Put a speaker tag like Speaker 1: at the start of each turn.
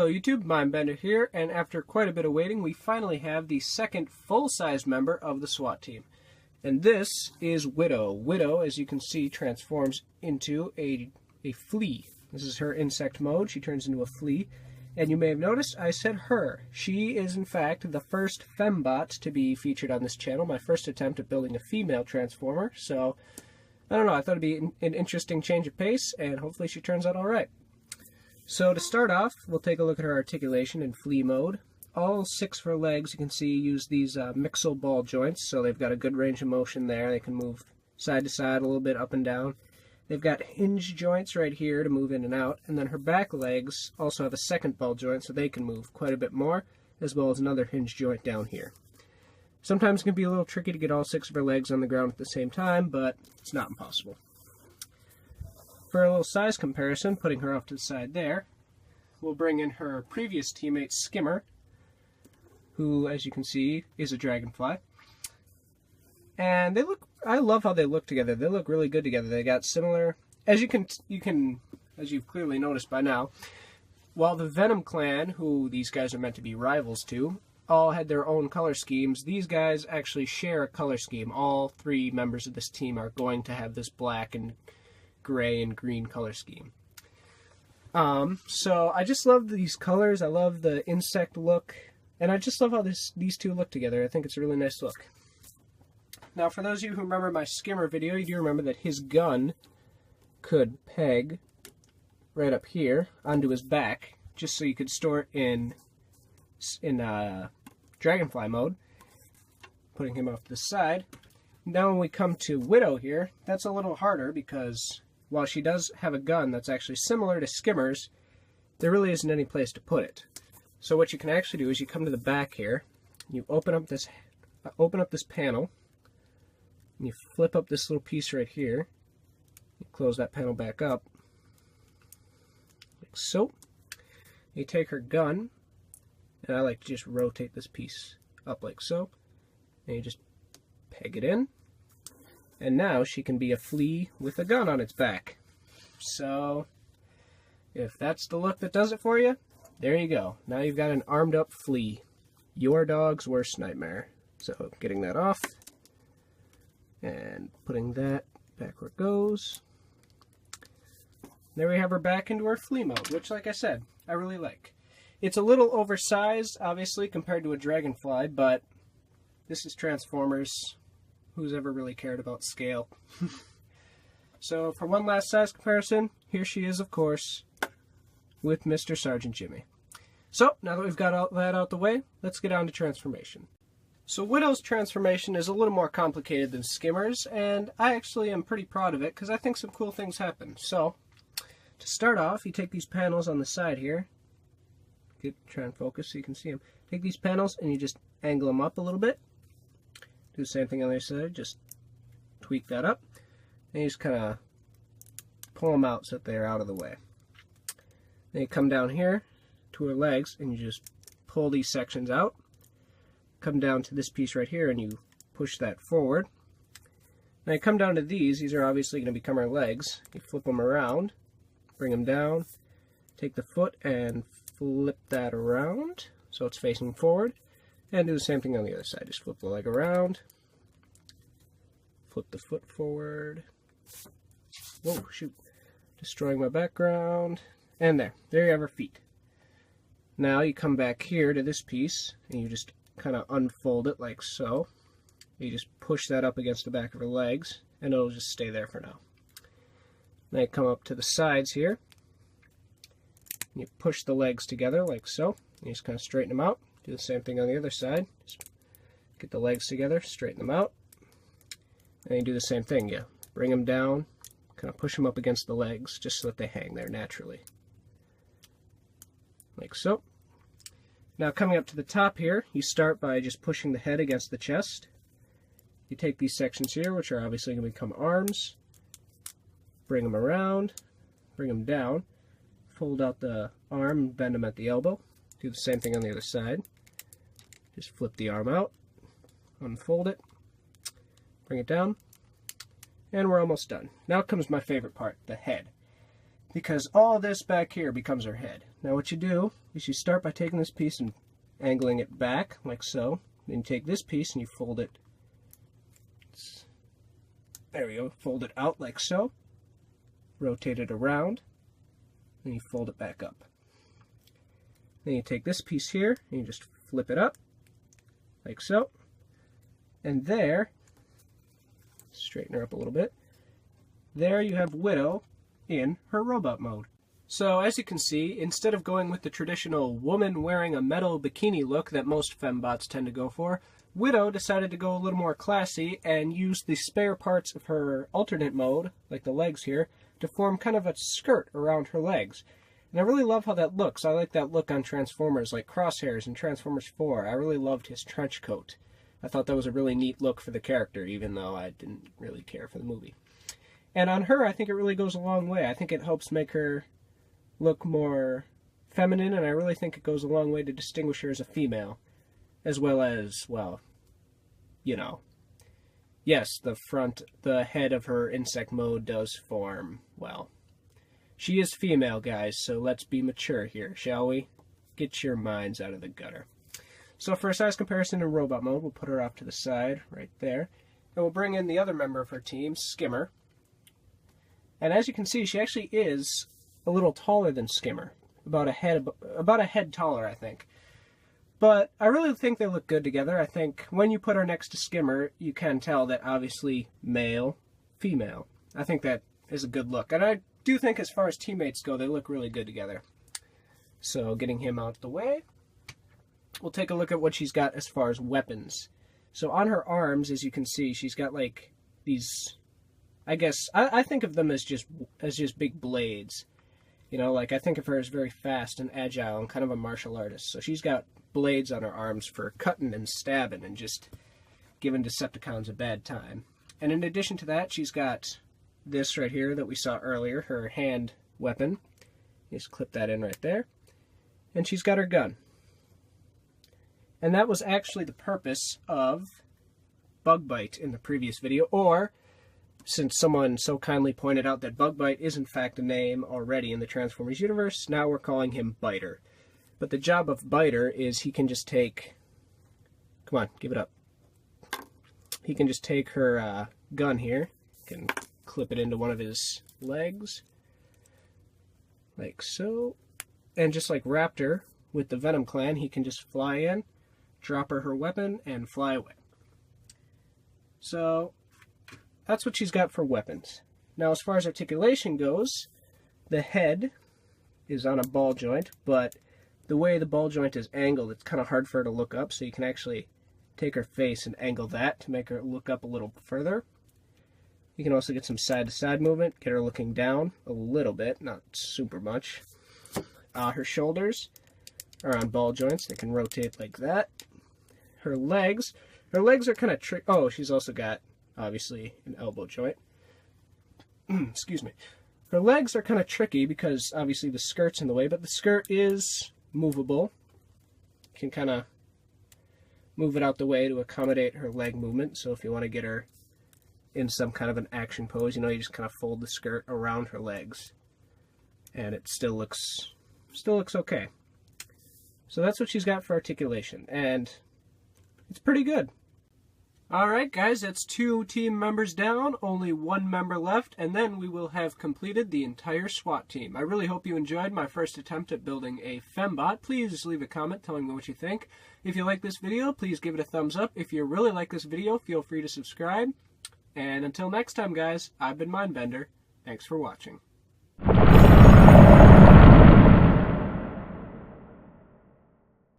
Speaker 1: Hello YouTube, M1NDxBEND3R here, and after quite a bit of waiting, we finally have the second full-size member of the SWAT team. And this is Widow. Widow, as you can see, transforms into a flea. This is her insect mode. She turns into a flea. And you may have noticed I said her. She is, in fact, the first fembot to be featured on this channel, my first attempt at building a female transformer. So, I don't know, I thought it'd be an interesting change of pace, and hopefully she turns out alright. So to start off, we'll take a look at her articulation in flea mode. All 6 of her legs, you can see, use these mixel ball joints, so they've got a good range of motion there. They can move side to side a little bit, up and down. They've got hinge joints right here to move in and out, and then her back legs also have a second ball joint, so they can move quite a bit more, as well as another hinge joint down here. Sometimes it can be a little tricky to get all 6 of her legs on the ground at the same time, but it's not impossible. For a little size comparison, putting her off to the side there, we'll bring in her previous teammate Skimmer, who, as you can see, is a dragonfly. And I love how they look together. They look really good together. They got similar, as you've clearly noticed by now, while the Venom clan, who these guys are meant to be rivals to, all had their own color schemes, these guys actually share a color scheme. All 3 members of this team are going to have this black and gray and green color scheme. So I just love these colors. I love the insect look, and I just love how these two look together. I think it's a really nice look. Now, for those of you who remember my Skimmer video, you do remember that his gun could peg right up here onto his back, just so you could store it in Dragonfly mode. Putting him off to the side. Now when we come to Widow here, that's a little harder because while she does have a gun that's actually similar to Skimmer's, there really isn't any place to put it. So what you can actually do is you come to the back here, you open up this panel, and you flip up this little piece right here, you close that panel back up, like so. You take her gun, and I like to just rotate this piece up like so, and you just peg it in. And now she can be a flea with a gun on its back. So, if that's the look that does it for you, there you go. Now you've got an armed up flea. Your dog's worst nightmare. So, getting that off, and putting that back where it goes. There we have her back into her flea mode, which, like I said, I really like. It's a little oversized, obviously, compared to a dragonfly, but this is Transformers. Who's ever really cared about scale? So, for one last size comparison, here she is, of course, with Mr. Sergeant Jimmy. So, now that we've got all that out the way, let's get on to transformation. So, Widow's transformation is a little more complicated than Skimmer's, and I actually am pretty proud of it, because I think some cool things happen. So, to start off, you take these panels on the side here. Try and focus so you can see them. Take these panels, and you just angle them up a little bit. Do the same thing on the other side, just tweak that up, and you just kind of pull them out so that they're out of the way. Then you come down here to her legs, and you just pull these sections out. Come down to this piece right here, and you push that forward. Now you come down to these are obviously going to become her legs. You flip them around, bring them down, take the foot and flip that around so it's facing forward. And do the same thing on the other side. Just flip the leg around, flip the foot forward. Whoa, shoot. Destroying my background. And there you have her feet. Now you come back here to this piece, and you just kind of unfold it like so. You just push that up against the back of her legs, and it'll just stay there for now. Now you come up to the sides here, and you push the legs together like so. And you just kind of straighten them out. Do the same thing on the other side. Just get the legs together, straighten them out. And you do the same thing. You bring them down, kind of push them up against the legs, just so that they hang there naturally. Like so. Now coming up to the top here, you start by just pushing the head against the chest. You take these sections here, which are obviously going to become arms. Bring them around, bring them down, fold out the arm and bend them at the elbow. Do the same thing on the other side. Just flip the arm out, unfold it, bring it down, and we're almost done. Now comes my favorite part, the head. because all this back here becomes her head. Now what you do is you start by taking this piece and angling it back, like so. Then you take this piece and you fold it. There we go. Fold it out like so. Rotate it around. Then you fold it back up. Then you take this piece here and you just flip it up, like so. And there, straighten her up a little bit. There you have Widow in her robot mode. So as you can see, instead of going with the traditional woman wearing a metal bikini look that most fembots tend to go for, Widow decided to go a little more classy and use the spare parts of her alternate mode, like the legs here, to form kind of a skirt around her legs. And I really love how that looks. I like that look on Transformers, like Crosshairs in Transformers 4. I really loved his trench coat. I thought that was a really neat look for the character, even though I didn't really care for the movie. And on her, I think it really goes a long way. I think it helps make her look more feminine, and I really think it goes a long way to distinguish her as a female. As well as, well, you know. Yes, the head of her insect mode does form, well. She is female, guys, so let's be mature here, shall we? Get your minds out of the gutter. So for a size comparison in robot mode, we'll put her off to the side, right there. And we'll bring in the other member of her team, Skimmer. And as you can see, she actually is a little taller than Skimmer. About a head taller, I think. But I really think they look good together. I think when you put her next to Skimmer, you can tell that obviously male, female. I think that is a good look. And I do think as far as teammates go, they look really good together. So getting him out the way, we'll take a look at what she's got as far as weapons. So on her arms, as you can see, she's got like these, I guess, I think of them as just big blades. You know, like I think of her as very fast and agile and kind of a martial artist. So she's got blades on her arms for cutting and stabbing and just giving Decepticons a bad time. And in addition to that, she's got this right here that we saw earlier, her hand weapon. Just clip that in right there. And she's got her gun. And that was actually the purpose of Bug Bite in the previous video, or since someone so kindly pointed out that Bug Bite is in fact a name already in the Transformers universe, now we're calling him Biter. But the job of Biter is he can just take... Come on, give it up. He can just take her gun here, can clip it into one of his legs, like so, and just like Raptor with the Venom Clan, he can just fly in, drop her weapon, and fly away. So that's what she's got for weapons. Now as far as articulation goes, the head is on a ball joint, but the way the ball joint is angled, it's kind of hard for her to look up, so you can actually take her face and angle that to make her look up a little further. You can also get some side-to-side movement, get her looking down a little bit, not super much. Her shoulders are on ball joints. They can rotate like that. Her legs are kind of tricky. Oh, she's also got, obviously, an elbow joint. Excuse me. Her legs are kind of tricky because, obviously, the skirt's in the way, but the skirt is movable. You can kind of move it out the way to accommodate her leg movement. So if you want to get her in some kind of an action pose, you know, you just kind of fold the skirt around her legs, and it still looks okay. So that's what she's got for articulation, and it's pretty good. Alright guys, that's 2 team members down, only 1 member left, and then we will have completed the entire SWAT team. I really hope you enjoyed my first attempt at building a fembot. Please leave a comment telling me what you think. If you like this video, please give it a thumbs up. If you really like this video, feel free to subscribe. And until next time guys, I've been MineBender. Thanks for watching.